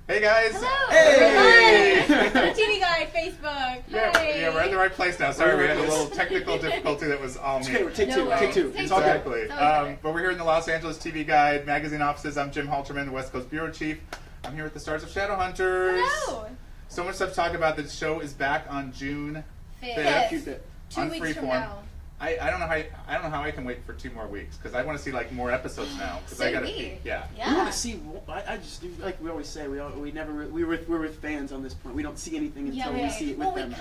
Hey guys! Hello! Hey! TV Guide, Facebook. Yeah, we're at the right place now. Sorry, we had a little technical difficulty that was all me. Okay, take two. It's all exactly. But we're here in the Los Angeles TV Guide magazine offices. I'm Jim Haltterman, the West Coast bureau chief. I'm here with the stars of Shadowhunters. Hello! So much stuff to talk about. The show is back on June 5th. 5th. 2 on weeks Freeform. from now. I don't know how I can wait for 2 more weeks because I want to see like more episodes now. So I gotta we. see. Yeah. We want to see. I just do like we always say. We're with fans on this point. We don't see anything until we see it with them.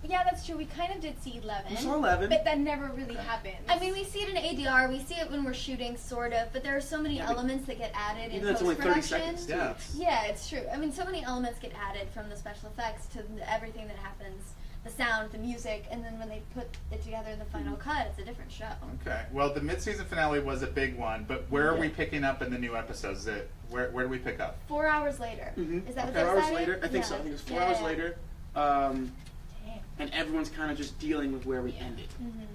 That's true. We kind of did see 11. We saw 11, but that never really happened. I mean, we see it in ADR. We see it when we're shooting, sort of. But there are so many elements that get added in post-production. That's only 30 seconds. Yeah, it's true. I mean, so many elements get added from the special effects to everything that happens. The sound, the music, and then when they put it together in the final cut, it's a different show. Okay. Well, the mid-season finale was a big one, but where are we picking up in the new episodes? Where do we pick up? 4 hours later. Is that what they 4 hours decided? later? I think so. I think it's 4 hours later. And everyone's kind of just dealing with where we ended.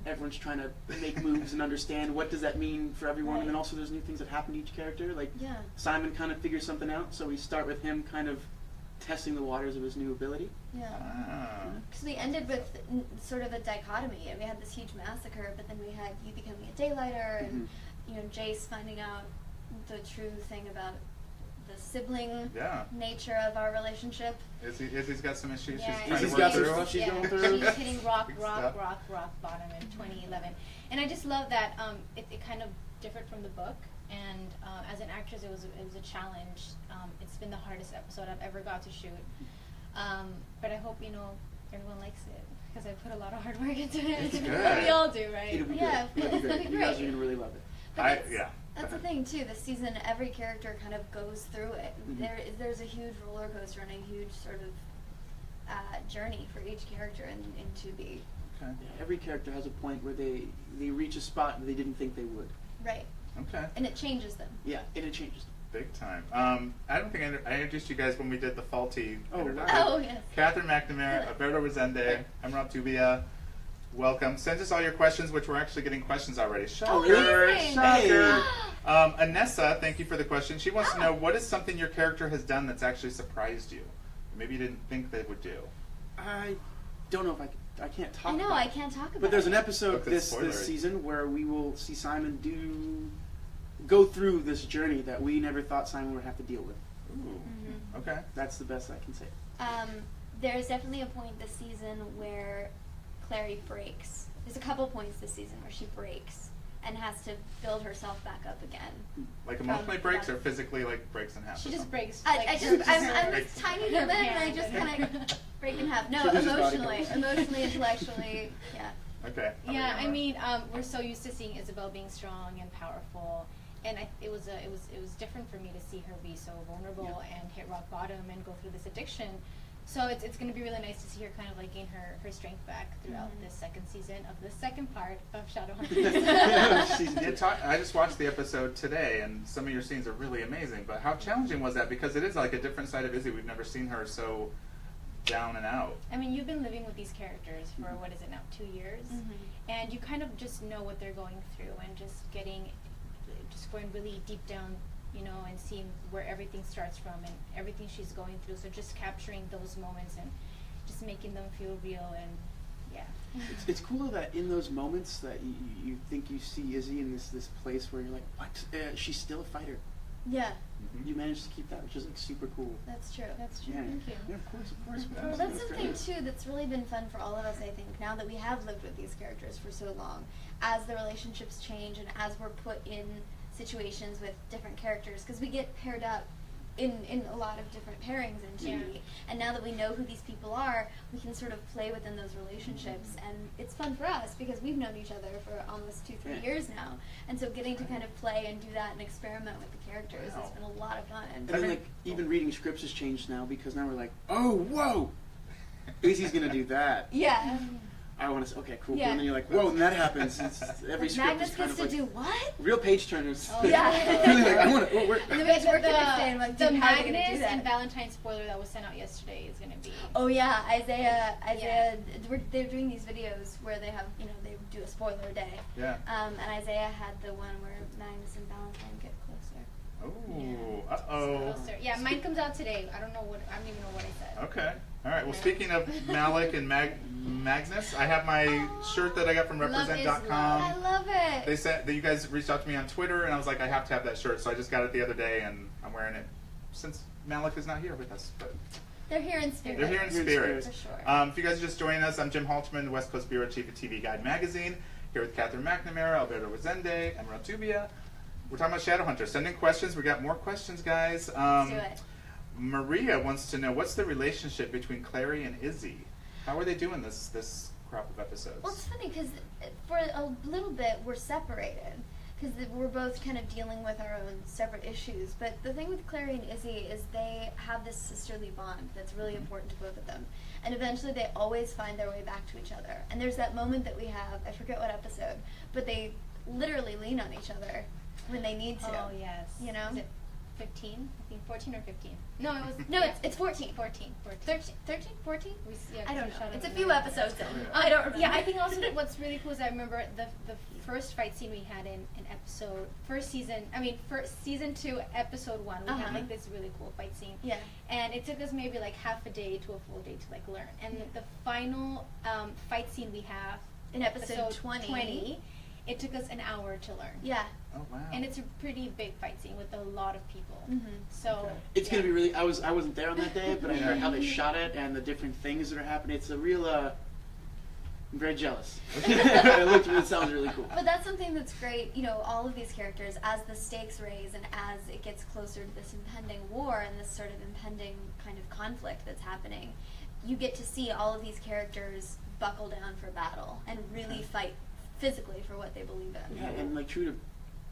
Everyone's trying to make moves and understand what does that mean for everyone, and then also there's new things that happen to each character. Like Simon kind of figures something out, so we start with him kind of testing the waters of his new ability. Because we ended with sort of a dichotomy. And we had this huge massacre, but then we had you becoming a daylighter, and Jace finding out the true thing about the sibling nature of our relationship. Izzy's got some issues. Yeah, She's trying to Izzy's work got through. some stuff she's going through. She's hitting rock bottom in 2011, and I just love that it kind of differed from the book. And as an actress, it was a challenge. It's been the hardest episode I've ever got to shoot. But I hope everyone likes it because I put a lot of hard work into it. It's good. We all do, right? It'll be Yeah, good. It'll be it's great. gonna You be guys are great. gonna really love it. That's the thing too. This season, every character kind of goes through it. There's a huge roller coaster and a huge sort of journey for each character in 2B. Yeah, every character has a point where they reach a spot that they didn't think they would. Right. Okay. And it changes them. Yeah, and it changes them. Big time. I don't think I introduced you guys when we did the faulty interview. Oh, yes. Catherine McNamara, Alberto Resende, Emeraude Tubia. Welcome. Send us all your questions, which we're actually getting questions already. Shocker! Shocker! Anessa, thank you for the question. She wants to know, what is something your character has done that's actually surprised you? Maybe you didn't think they would do. I don't know if I can't talk about it. I can't talk about it. But there's an episode this season where we will see Simon go through this journey that we never thought Simon would have to deal with. Ooh. Okay. That's the best I can say. There's definitely a point this season where Clary breaks. There's a couple points this season where she breaks and has to build herself back up again. Like emotionally breaks or physically like breaks in half? She just breaks. I'm a tiny human and I just kind of break in half. No, emotionally, intellectually, yeah. Okay. Yeah, I mean, we're so used to seeing Isabel being strong and powerful, and it was different for me to see her be so vulnerable and hit rock bottom and go through this addiction. So it's going to be really nice to see her kind of like gain her strength back throughout this second season of the second part of Shadowhunters. I just watched the episode today, and some of your scenes are really amazing. But how challenging was that? Because it is like a different side of Izzy. We've never seen her so down and out. I mean, you've been living with these characters for, what is it now, 2 years? And you kind of just know what they're going through and just going really deep down, and seeing where everything starts from and everything she's going through. So just capturing those moments and just making them feel real and, It's cool that in those moments that you think you see Izzy in this place where you're like, what? She's still a fighter. Yeah. You managed to keep that, which is like super cool. That's true. That's true. Yeah. Thank you. Yeah, of course. Well, that's something too that's really been fun for all of us, I think, now that we have lived with these characters for so long. As the relationships change and as we're put in situations with different characters, because we get paired up in a lot of different pairings in TV. And now that we know who these people are, we can sort of play within those relationships. And it's fun for us because we've known each other for almost 2-3 years now. And so getting to kind of play and do that and experiment with the characters has been a lot of fun. And then even reading scripts has changed now because now we're like, oh, whoa! Izzy's going to do that. Yeah. I want to say, okay, cool. Yeah. And then you're like, whoa, and that happens. Every script Magnus is kind gets of to like do what? real page turners. Oh, yeah. Really like, I want to. And then we have to work the next day and like, the dude, how are we gonna do Magnus that? and Valentine spoiler that was sent out yesterday is going to be. Oh yeah, Isaiah. They're doing these videos where they have, they do a spoiler day. Yeah. And Isaiah had the one where Magnus and Valentine get closer. Oh, So uh-oh. yeah, mine comes out today. I don't even know what I said. Okay. All right. Well, speaking of Malik and Magnus, I have my shirt that I got from Represent.com. I love it. They said that you guys reached out to me on Twitter, and I was like, I have to have that shirt. So I just got it the other day, and I'm wearing it since Malik is not here with us. But they're here in spirit. they're here in spirit. For sure. If you guys are just joining us, I'm Jim Haltterman, the West Coast Bureau Chief of TV Guide Magazine, here with Catherine McNamara, Alberto Resende, Emeraude Tubia. We're talking about Shadowhunters. Send in questions. We got more questions, guys. Let's do it. Maria wants to know, what's the relationship between Clary and Izzy? How are they doing this crop of episodes? Well, it's funny because for a little bit we're separated because we're both kind of dealing with our own separate issues. But the thing with Clary and Izzy is they have this sisterly bond that's really important to both of them. And eventually they always find their way back to each other. And there's that moment that we have, I forget what episode, but they literally lean on each other when they need to. Oh, yes. You know? Is it 15? I think 14 or 15. No, it's 14. 14. 13? 14? I don't know. Shut It's a up. few episodes in. I don't remember. Yeah, I think also that what's really cool is I remember the first fight scene we had in episode, season 2, episode 1. We had like this really cool fight scene. Yeah. And it took us maybe like half a day to a full day to like learn. And the final fight scene we have In episode 20. It took us an hour to learn. Yeah. Oh, wow. And it's a pretty big fight scene with a lot of people. Mm-hmm. So It's gonna be really. I wasn't there on that day, but I heard how they shot it and the different things that are happening. It's a real. I'm very jealous. It sounds really cool. But that's something that's great, you know, all of these characters, as the stakes raise and as it gets closer to this impending war and this sort of impending kind of conflict that's happening, you get to see all of these characters buckle down for battle and really fight physically for what they believe in. Yeah, and like true to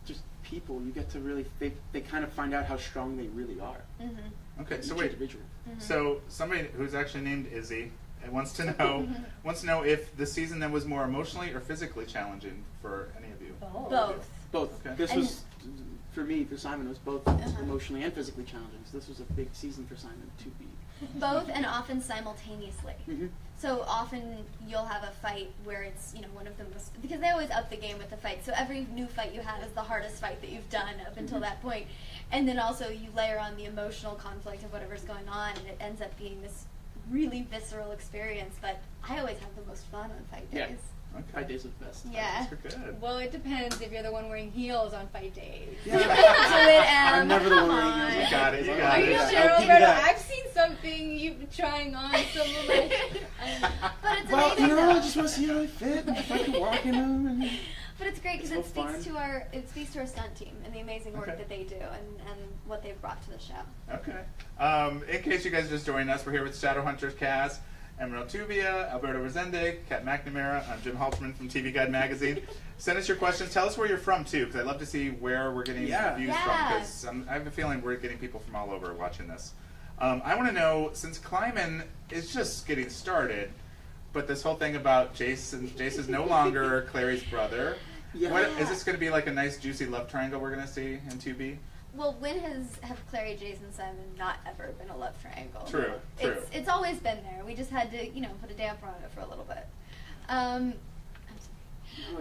just people, you get to really they kind of find out how strong they really are. Mm-hmm. Okay, so Each wait. individual. Mm-hmm. So somebody who's actually named Izzy wants to know if the season then was more emotionally or physically challenging for any of you. Both. Both. Okay. This And- was for me, for Simon, it was both emotionally and physically challenging. So this was a big season for Simon to be. Both, and often simultaneously. Mm-hmm. So often you'll have a fight where it's, you know, one of the most, because they always up the game with the fight. So every new fight you have is the hardest fight that you've done up until that point. And then also you layer on the emotional conflict of whatever's going on, and it ends up being this really visceral experience. But I always have the most fun on fight days. Yeah. Okay. 5 days was the best. Yeah. Those are good. Well, it depends if you're the one wearing heels on fight days. Do it, Em. I'm never the one wearing Come heels. on. You got it. You Are got you it. Yeah, sure, I'll give you Alberto? that. I've seen something you trying on some of my. But it's Well, amazing you know, though. I just want to see how they fit and if I can walk in them. And But it's great because It's it so speaks fun. to our stunt team and the amazing work Okay. that they do and what they've brought to the show. Okay. In case you guys just joined us, we're here with Shadowhunters Kaz, Emeraude Tubia, Alberto Resende, Kat McNamara. I'm Jim Haltterman from TV Guide Magazine. Send us your questions. Tell us where you're from, too, because I'd love to see where we're getting Yeah. views from, because I have a feeling we're getting people from all over watching this. I want to know, since Kleiman is just getting started, but this whole thing about Jace is no longer Clary's brother. Yeah. What, is this going to be like a nice, juicy love triangle we're going to see in 2B? Well, when have Clary, Jason, Simon not ever been a love triangle? True, true. It's always been there. We just had to, you know, put a damper on it for a little bit.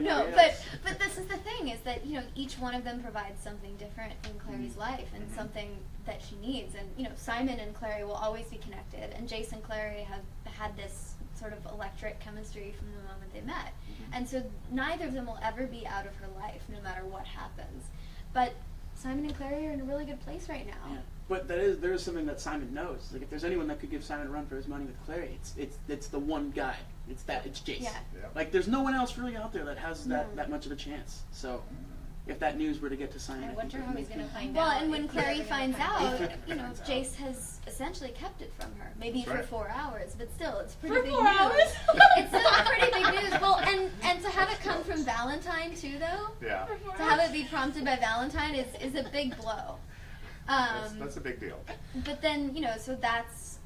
No, yes. but this is the thing, is that, you know, each one of them provides something different in Clary's life and something that she needs. And, you know, Simon and Clary will always be connected, and Jason and Clary have had this sort of electric chemistry from the moment they met. And so neither of them will ever be out of her life, no matter what happens. But Simon and Clary are in a really good place right now. Yeah. But there is something that Simon knows. Like if there's anyone that could give Simon a run for his money with Clary, it's the one guy. It's Jace. Yeah. Yeah. Like there's no one else really out there that has No. that much of a chance. So if that news were to get to Simon, I think wonder it would how he's make going to him- find Well, out. and when if he's Clary ever gonna finds find out, If you know, finds out. Jace has essentially kept it from her. Maybe That's for right. 4 hours, but still, it's pretty For big 4 news. hours? It's still pretty big news. Well, and to have it come from Valentine too, though, Yeah. to have it be prompted by Valentine is a big blow. That's a big deal. But then, you know, so that's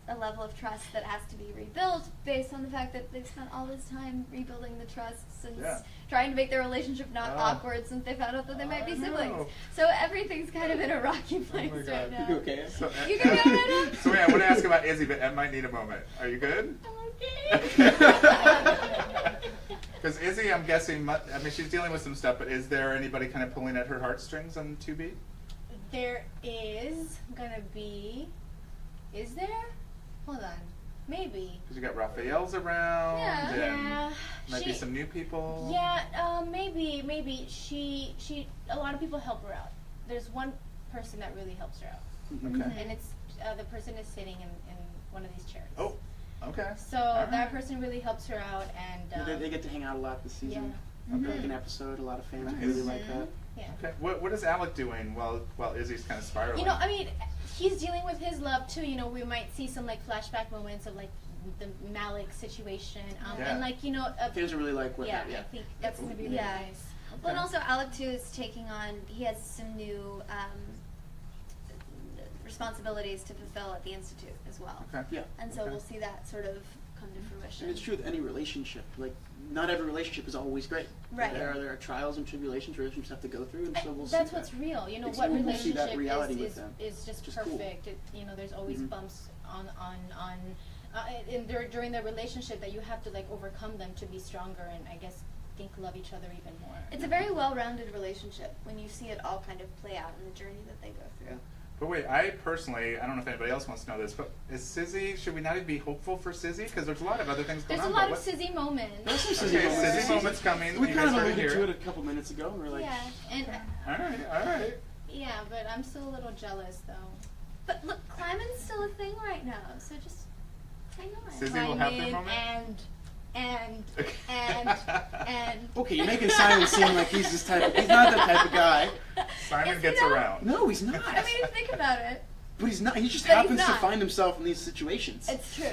a level of trust that has to be rebuilt based on the fact that they've spent all this time rebuilding the trust since Yeah. trying to make their relationship not Oh. awkward since they found out that they might be I know. siblings. So everything's kind of in a rocky place my right God. now. You okay? So, You can go right on. So yeah, I want to ask about Izzy, but Em might need a moment. Are you good? I'm okay. Because Izzy, I'm guessing, I mean, she's dealing with some stuff, but is there anybody kind of pulling at her heartstrings on 2B? There is gonna be. Is there? Hold on. Maybe. Because you got Raphael's around. Yeah. Might be some new people. Yeah. Maybe. She. A lot of people help her out. There's one person that really helps her out. Okay. And it's the person is sitting in one of these chairs. Oh. Okay. So that person really helps her out, and they get to hang out a lot this season. Yeah. Like an episode, a lot of fans Nice. really like that. Yeah. Okay. What is Alec doing while Izzy's kind of spiraling? You know, I mean, he's dealing with his love too. You know, we might see some like flashback moments of like the Malik situation, and like Fans really like what happened. I think that's gonna be really nice. Well, and also Alec too is taking on. He has some new responsibilities to fulfill at the Institute as well. Okay. Yeah. And so we'll see that sort of come to fruition. And it's true with any relationship. Like, not every relationship is always great. Right. There are trials and tribulations relationships have to go through, and so we'll see That's that. what's real. You know, It's what cool to see relationship that reality with them. is just Just cool. perfect. You know, there's always bumps during the relationship that you have to like overcome them to be stronger, and I guess love each other even more. It's a very well-rounded relationship when you see it all kind of play out in the journey that they go through. But wait, I don't know if anybody else wants to know this, but is Sizzy, should we not even be hopeful for Sizzy? Because there's a lot of other things going There's on. a lot of Sizzy moments. There's some Okay, Sizzy moments. Sizzy moments coming. We You kind guys of heard alluded here. to it a couple minutes ago, and we're like, Yeah, and All right. yeah, but I'm still a little jealous though. But look, climbing's still a thing right now, so just hang on. Sizzy will have their moment? And okay, you're making Simon seem like he's this type of, he's not that type of guy. Simon Is he gets not? around. No, he's not. I mean, think about it. But he's not. He just But he's happens to not. find himself in these situations. It's true.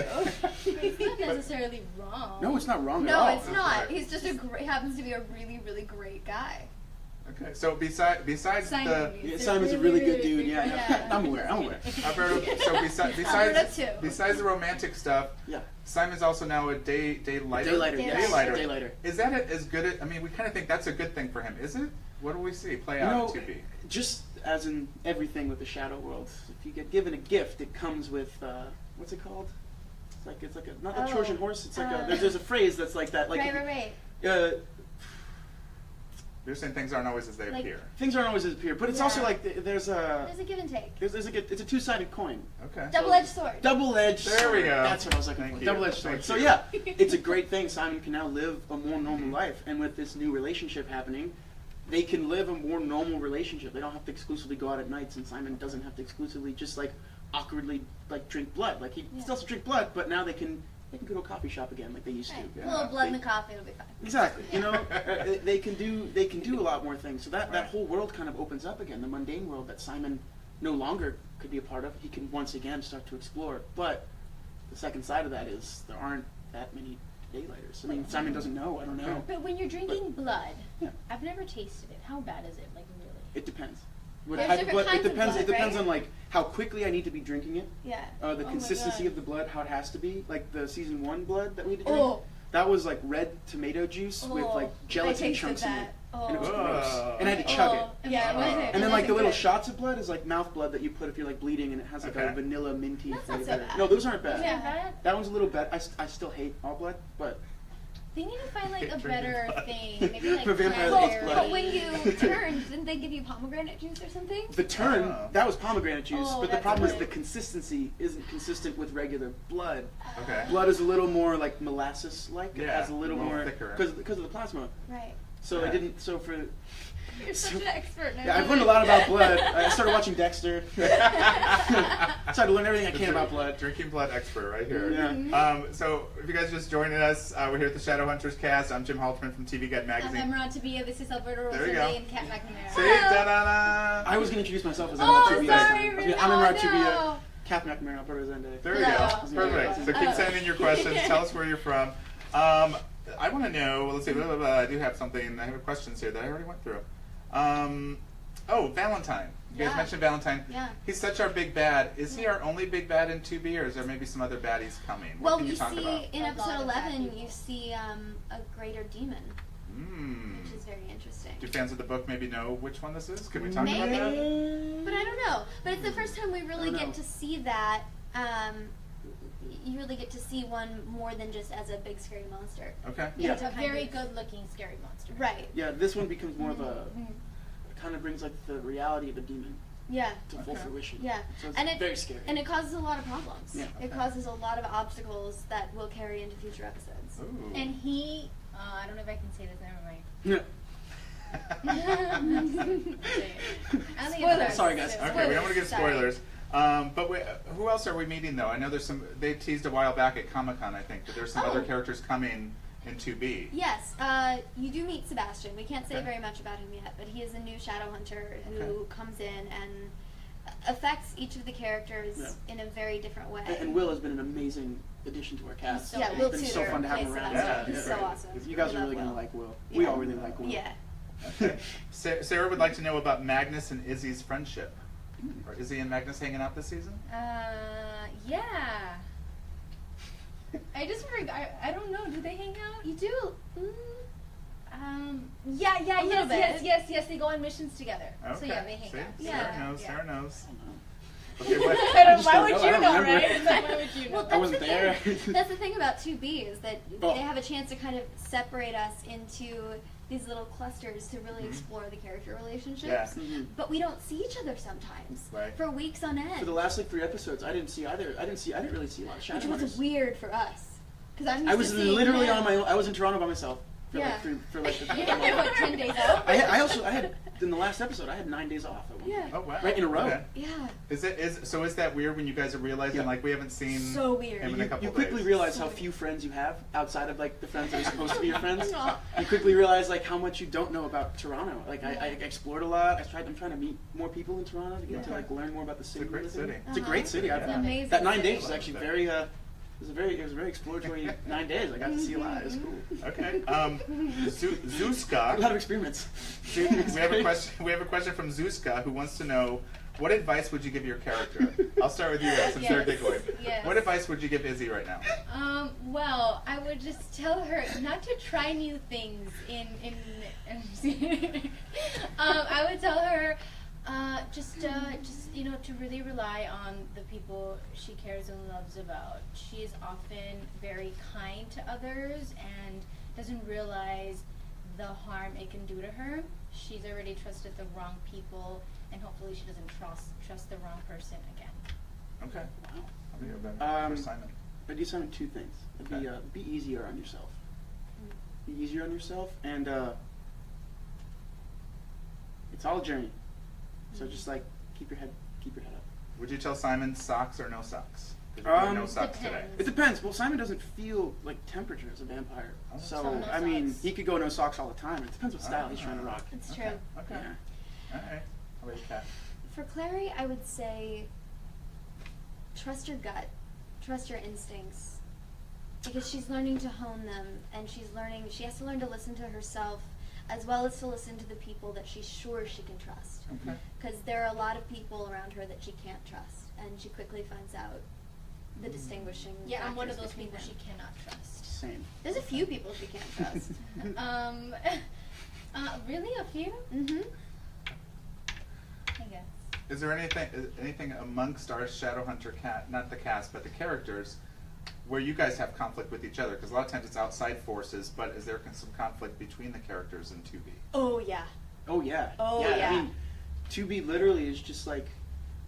it's not necessarily wrong. No, it's not wrong at No, all. it's not. Right. He's just happens to be a really, really great guy. Okay, so besides Simon the is Simon's a really good dude. Yeah, Yeah. I'm aware. Alberto, so Alberto too. besides the romantic stuff, Yeah. Simon's also now a daylighter. Daylighter, yes. Daylighter. Daylighter. Is that as good? I mean, we kind of think that's a good thing for him. Is it? What do we see play out in 2B? Just as in everything with the Shadow World, if you get given a gift, it comes with what's it called? It's like a not a Trojan horse. It's like there's a phrase that's like that. Like Right. You're saying things aren't always as they appear. Things aren't always as appear, but it's also like there's a give and take. it's a two-sided coin. Okay. Double-edged sword. Double-edged There we sword. go. That's what I was looking Thank for. you. Double-edged sword. Thank So you. yeah, it's a great thing. Simon can now live a more normal life, and with this new relationship happening, they can live a more normal relationship. They don't have to exclusively go out at nights, and Simon doesn't have to exclusively just like awkwardly like drink blood. Like he still has to drink blood, but now they can go to a coffee shop again like they used Right. to. Yeah. A little blood in the coffee, it'll be fine. Exactly. You know, they can do a lot more things. So that whole world kind of opens up again. The mundane world that Simon no longer could be a part of. He can once again start to explore. But the second side of that is there aren't that many daylighters. I mean, Simon doesn't know. I don't know. But when you're drinking blood, Yeah. I've never tasted it. How bad is it? Like really? It depends. What There's type of different blood? It kinds of depends. blood, It depends right? on like how quickly I need to be drinking it. Yeah. The my consistency God. of the blood, how it has to be. Like the season 1 blood that we had to drink. Oh. That was like red tomato juice with Oh, like I gelatin tasted chunks in it, that. and it was Oh. gross. And I had to chug it. Yeah, it wasn't. And then like the little good. shots of blood is like mouth blood that you put if you're like bleeding, and it has like a Okay. vanilla minty That's not flavor. so bad. No, those aren't bad. Yeah, bad. That one's a little bad. I still hate all blood, but They need to find like a Drinking better blood. thing. Maybe like For vampire Well, that eats blood. but when you turned, didn't they give you pomegranate juice or something? the turn Oh. that was pomegranate juice. Oh, But the that's problem is good. the consistency isn't consistent with regular blood. Okay. Blood is a little more like molasses like. It Yeah, has a little a little more thicker. because of the plasma. Right. So Yeah. I didn't. So for You're such an expert. yeah, I've learned a lot about blood. I started watching Dexter. Started to learn everything I can about blood. Drinking blood expert right here. Yeah. So if you guys are just joining us, we're here at the Shadowhunters cast. I'm Jim Haltterman from TV Guide I'm Magazine. Emeraude Tabia. This is Alberto There you Rosale go. and Kat McNamara. See? Da-da-da. I was going to introduce myself as Oh, Emeraude Tubia. sorry, I'm Emeraude no. Tubia. Cap McNamara, Alberto Zende. There we go. Hello. Perfect. So keep sending your questions. Tell us where you're from. I want to know. Well, let's see. Blah, blah, blah. I do have something. I have questions here that I already went through. Valentine. You guys Yeah. mentioned Valentine. Yeah. He's such our big bad. Is he our only big bad in 2B, or is there maybe some other baddies coming? What Well, can you you talk see about? in A episode lot of 11, bad you see a greater demon, which is very interesting. Do fans of the book maybe know which one this is? Can we talk Maybe. about that? But I don't know. But it's the first time we really I don't get know. to see that you really get to see one more than just as a big scary monster. Okay. Yeah. It's a very good-looking scary monster. Right. Yeah, this one becomes more of a, kind of brings like the reality of a demon Yeah. to full fruition. Yeah. So it's And it- very scary. And it causes a lot of problems. Yeah. It causes a lot of obstacles that will carry into future episodes. Ooh. And he, I don't know if I can say this. Never mind. Yeah. I don't think it's Spoilers. fair. Sorry, guys. Okay, we don't want to give Sorry. spoilers. But who else are we meeting, though? I know there's some, they teased a while back at Comic-Con, I think, that there's some other characters coming in 2B. Yes, you do meet Sebastian. We can't say Okay. very much about him yet, but he is a new Shadowhunter who Okay. comes in and affects each of the characters in a very different way. And Will has been an amazing addition to our cast. so yeah, good. Will It's been Tudor so fun to have plays him around. Sebastian. Yeah, He's yeah. so awesome. You guys We are really love going to Will. like Will. Yeah. We all really like Will. Yeah. Okay. Sarah would like to know about Magnus and Izzy's friendship. Are Izzy and Magnus hanging out this season? Yeah. I just forgot. I don't know. Do they hang out? You do. Yeah, a little bit. Yes. They go on missions together. Okay. So yeah, they hang See? out. Yeah. Sarah knows. I don't know. Okay, what? I don't, just why don't would know. I you don't know, remember. right? It's like, why would you know? Well, I that's wasn't the there. thing. That's the thing about 2B is that Oh. they have a chance to kind of separate us into these little clusters to really explore the character relationships. Yeah. Mhm. But we don't see each other sometimes Right. for weeks on end. For the last like 3 episodes, I didn't see either. I didn't really see a lot of which Shadowhunters. was weird for us. Because I'm used I was to seeing literally him. on my own. I was in Toronto by myself for Yeah. like You had what, 10 days off? I had in the last episode I had 9 days off at one Yeah. point. Oh, wow. Right in a row. Okay. Yeah. Is that weird when you guys are realizing, Yeah. like, we haven't seen So weird. him in a You couple quickly days? realize how few friends you have outside of like the friends that are supposed to be your friends. Aw. You quickly realize like how much you don't know about Toronto. Like I explored a lot. I'm trying to meet more people in Toronto to get to like learn more about the city. It's a great and everything. city. It's a great city. Yeah. I've It's an amazing that 9 city. days was actually very it was a very exploratory 9 days. I got to see a lot. It was cool. Okay. Zuzka. A lot of experiments. We have a question from Zuzka who wants to know, what advice would you give your character? I'll start with you, since they're giggling. Yes. What advice would you give Izzy right now? Well, I would just tell her not to try new things I would tell her just to really rely on the people she cares and loves about. She is often very kind to others and doesn't realize the harm it can do to her. She's already trusted the wrong people, and hopefully she doesn't trust the wrong person again. Okay. Wow. How do you have that for Simon? I do Simon 2 things. Okay. Be easier on yourself. Be easier on yourself, and it's all a journey. So just like keep your head up. Would you tell Simon socks or no socks? 'Cause you're doing no socks today. depends. It depends. Well, Simon doesn't feel like temperature as a vampire, Oh, so so no I mean socks. he could go no socks all the time. It depends what style he's trying to rock. It's Okay. true. Okay. Yeah. All right. How about you, Kat? For Clary, I would say trust your gut, trust your instincts, because she's learning to hone them, and she has to learn to listen to herself as well as to listen to the people that she's sure she can trust. Okay. Because there are a lot of people around her that she can't trust, and she quickly finds out the distinguishing Yeah, I'm one of factors those between people them. she cannot trust. Same. There's a few people she can't trust. Really, a few? Mm-hmm. I guess. Is there anything amongst our Shadowhunter not the cast, but the characters, where you guys have conflict with each other? Because a lot of times it's outside forces, but is there some conflict between the characters in 2B? Oh yeah. Oh yeah. Oh, yeah. I mean, 2B literally is just like,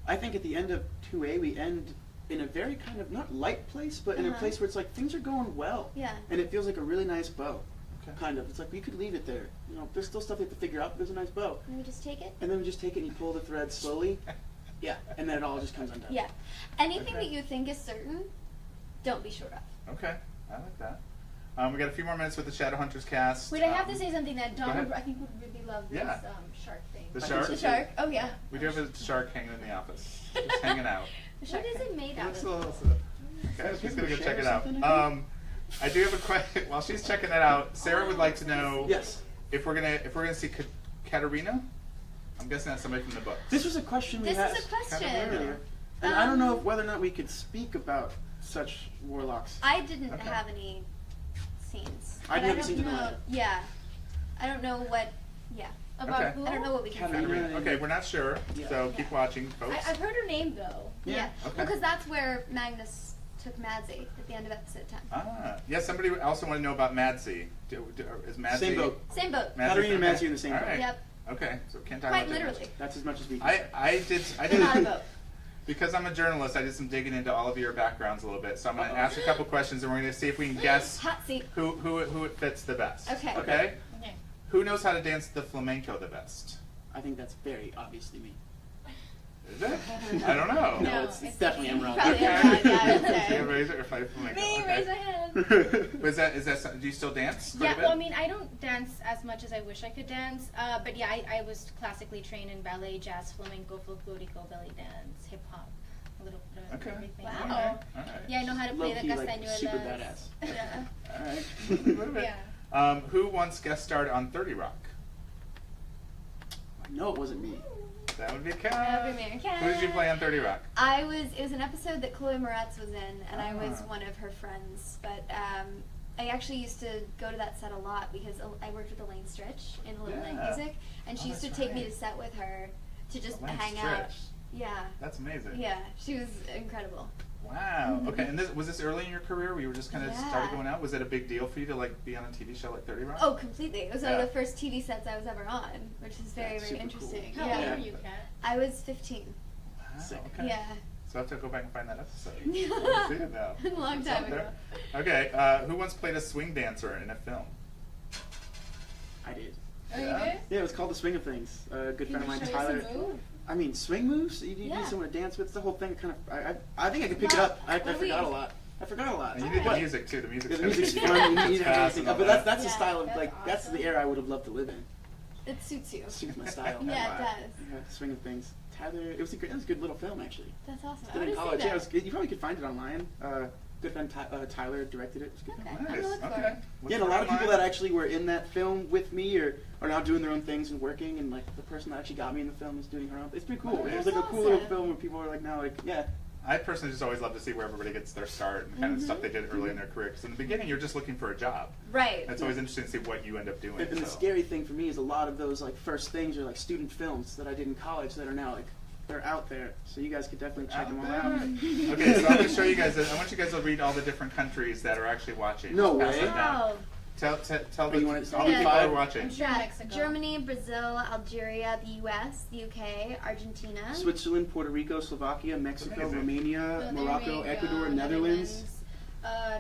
I think at the end of 2A we end in a very kind of not light place, but in a place where it's like things are going well. Yeah. And it feels like a really nice bow. Okay. Kind of. It's like we could leave it there. You know, there's still stuff we have to figure out, but there's a nice bow. Can we just take it? And then we just take it and you pull the thread slowly. Yeah. And then it all just comes undone. Yeah. Anything Okay. that you think is certain, don't be sure of. Okay, I like that. We got a few more minutes with the Shadowhunters cast. Wait, I have to say something that go Don ahead. I think would really love this Yeah. shark thing. The I shark? think The so, too. shark? Oh yeah. We do have a shark hanging in the office, just hanging out. The shark What is thing. it made out Looks of? a little. Okay, she's gonna go Paper check it mache or out. something, I do have a question. While she's checking that out, Sarah would like to know Yes. if we're gonna see Katerina. I'm guessing that's somebody from the books. This was a question we This had is a question. earlier. And I don't know whether or not we could speak about such warlocks. I didn't Okay. have any scenes. I And haven't don't seen it know. either. Yeah. I don't know what. Yeah. About Okay. who? I don't know what we can say. Katerina. Okay, we're not sure, Yeah. so keep watching, folks. I've heard her name though. Yeah. Okay. Well, because that's where Magnus took Madsy at the end of episode 10. Ah, yeah. Somebody also want to know about Madsy. Is Madsy Same boat. Same boat. Katarina and Madsy are in the same boat. All right. Yep. Okay, so can't talk Quite about too much. literally. That's as much as we can. I did Not a boat. because I'm a journalist. I did some digging into all of your backgrounds a little bit. So I'm going to ask a couple questions, and we're going to see if we can guess Hot seat. who it fits the best. Okay. Okay. Okay. Who knows how to dance the flamenco the best? I think that's very obviously me. Is it? I don't know. No, it's definitely Emeraude. Probably Okay. Emeraude, yeah, I would Yeah, say. raise it or fight flamenco. Me, Okay. raise my hand. But is that something, do you still dance? quite a Yeah, bit? well, I mean, I don't dance as much as I wish I could dance, but yeah, I was classically trained in ballet, jazz, flamenco, folklorico, belly dance, hip hop, a little bit of Okay. everything. Wow. Yeah. All right. Yeah, I know how to play the Low-key, like, castañuelas. super badass. Yeah. All right. Move it. Yeah. Who once guest starred on 30 Rock? No, it wasn't me. That would be Kat. That would be me. Who did you play on 30 Rock? It was an episode that Chloe Moretz was in, and I was Ah. one of her friends. But I actually used to go to that set a lot because I worked with Elaine Stritch in Little Night Yeah. Music, and she Oh, used to that's take me right. to set with her to just Elaine hang out. Stritch. Yeah. That's amazing. Yeah, she was incredible. Wow. Mhm. Okay. And was this early in your career where you were just kind of Yeah. started going out? Was it a big deal for you to like be on a TV show like 30 Rock? Oh, completely. It was one Yeah. of the first TV sets I was ever on, which is very, That's very super cool. interesting. How Yeah. old are you, Kat? I was 15. Wow, Sick. okay. Yeah. So I have to go back and find that episode. Yeah. I'll see it now. A long It's time out there. ago. Okay. Who once played a swing dancer in a film? I did. Oh, Yeah. you did? Yeah, it was called The Swing of Things. A good friend of mine, Can you Tyler. show us a move? I mean, swing moves? You need Yeah. someone to dance with? It's the whole thing. Kind of. I think I could pick it up. I Well, forgot a lot. I forgot a lot. And you did the But- music too. The music's Yeah, the kinda music's good. fun. You need It's to have fast everything. and all But that. that's the Yeah, style of that's that's the awesome. era I would have loved to live in. It suits you. It suits my style. Yeah, Wow. it does. Yeah, Swing of Things. Tyler, it was a good little film actually. That's awesome. I Did want it in to see college. that. Yeah, it was good. You probably could find it online. Good friend Tyler directed it. It was a good film. Okay. I'm Nice. gonna look for Okay. it. Yeah, and a lot of people that actually were in that film with me are now doing their own things and working, and like the person that actually got me in the film is doing her own. It's pretty cool. It was like a That's cool little awesome. film where people are like now like yeah. I personally just always love to see where everybody gets their start and kind of stuff they did early in their career. Because in the beginning, you're just looking for a job. Right. It's always interesting to see what you end up doing. And the so. scary thing for me is a lot of those like first things are like student films that I did in college that are now like they're out there. So you guys could definitely check them all out. Okay, so I'm going to show you guys. I want you guys to read all the different countries that are actually watching. No Pass way. it down. Wow. Tell Oh, you want it- all the Yeah. people that are watching. I'm sure Yeah, Mexico. Germany, Brazil, Algeria, the U.S., the U.K., Argentina. Switzerland, Puerto Rico, Slovakia, Mexico, Amazing. Romania, So there Morocco, we Ecuador, go. Netherlands.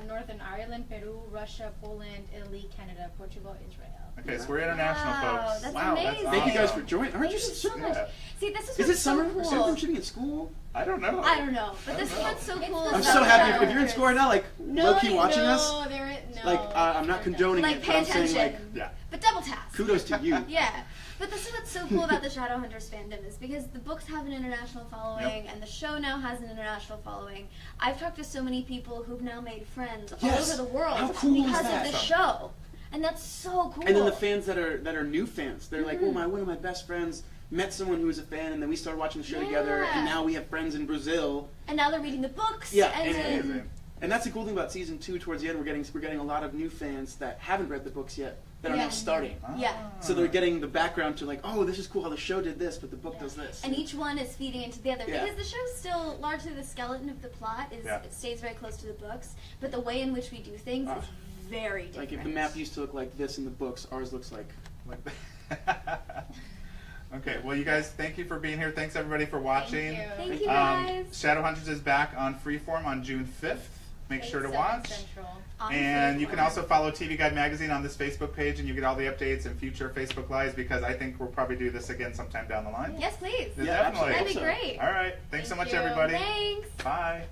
Northern Ireland, Peru, Russia, Poland, Italy, Canada, Portugal, Israel. Okay, so we're international, Wow, folks. that's Wow, amazing. that's Thank you guys awesome. for joining. Aren't Thank you you so much. Yeah. See, this is Is it what's summer? so Is everyone cool. shooting at school? I don't know. I don't know, but I this don't is what's so know. cool. It's I'm the so about happy. If characters. you're in school right now, like low-key watching us, No. like I'm not condoning Like, it, pay but I'm saying like attention. Yeah. But double task. kudos to you. Yeah, but this is what's so cool about the Shadowhunters fandom is because the books have an international following and the show now has an international following. I've talked to so many people who've now made friends all Yes. over the world How cool is because that? of the show, and that's so cool. And then the fans that are new fans, they're like, oh my, one of my best friends met someone who was a fan, and then we started watching the show together, Yeah. and now we have friends in Brazil. And now they're reading the books. Yeah, and then, Amazing. And that's the cool thing about season 2. Towards the end, we're getting a lot of new fans that haven't read the books yet that are Yeah. now starting. Yeah. So they're getting the background to like, oh, this is cool how the show did this, but the book Yeah. does this. And each one is feeding into the other Yeah. because the show's still largely the skeleton of the plot. Yeah. It stays very close to the books, but the way in which we do things is very different. Like if the map used to look like this in the books, ours looks like. Okay, well, you guys, thank you for being here. Thanks, everybody, for watching. Thank you Um, guys. Shadowhunters is back on Freeform on June 5th. Make sure to watch. On And you can Freeform. also follow TV Guide Magazine on this Facebook page, and you get all the updates and future Facebook Lives, because I think we'll probably do this again sometime down the line. Yes, please. Yeah, Yeah, definitely. That'd be Also. great. All right. Thanks so Thank much, you. everybody. Thanks. Bye.